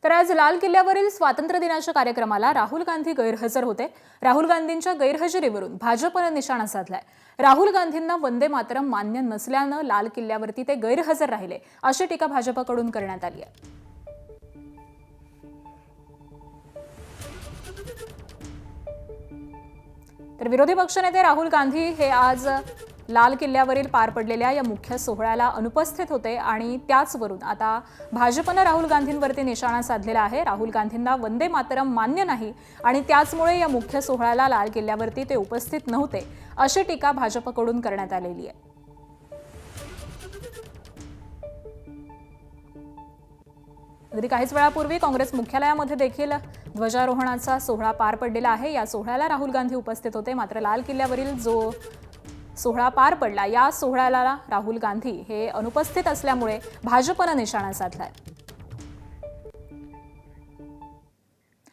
तर आज लाल किल्ल्यावरील स्वातंत्र्य दिनाच्या कार्यक्रमाला राहुल गांधी गैरहजर होते। राहुल गांधींच्या गैरहजेरीवरून भाजपनं निशाणा साधलाय। राहुल गांधींना वंदे मातरम मान्य नसल्यानं लाल किल्ल्यावरती ते गैरहजर राहिले, अशी टीका भाजपकडून करण्यात आली आहे। तर विरोधी पक्षनेते राहुल गांधी हे आज लाल किल्ल्यावरील पार पडलेल्या या मुख्य सोहळ्याला अनुपस्थित होते आणि त्याचवरून आता भाजपनं राहुल गांधींवरती निशाणा साधलेला आहे। राहुल गांधींना वंदे मातरम मान्य नाही आणि त्याचमुळे या मुख्य सोहळ्याला लाल किल्ल्यावरती ते उपस्थित नव्हते, अशी टीका भाजपकडून करण्यात आलेली आहे। अगदी काहीच वेळापूर्वी काँग्रेस मुख्यालयामध्ये देखील ध्वजारोहणाचा सोहळा पार पडलेला आहे। या सोहळ्याला राहुल गांधी उपस्थित होते, मात्र लाल किल्ल्यावरील जो सोहळा पार पडला या सोहळ्याला राहुल गांधी हे अनुपस्थित असल्यामुळे भाजपनं निशाणा साधलाय।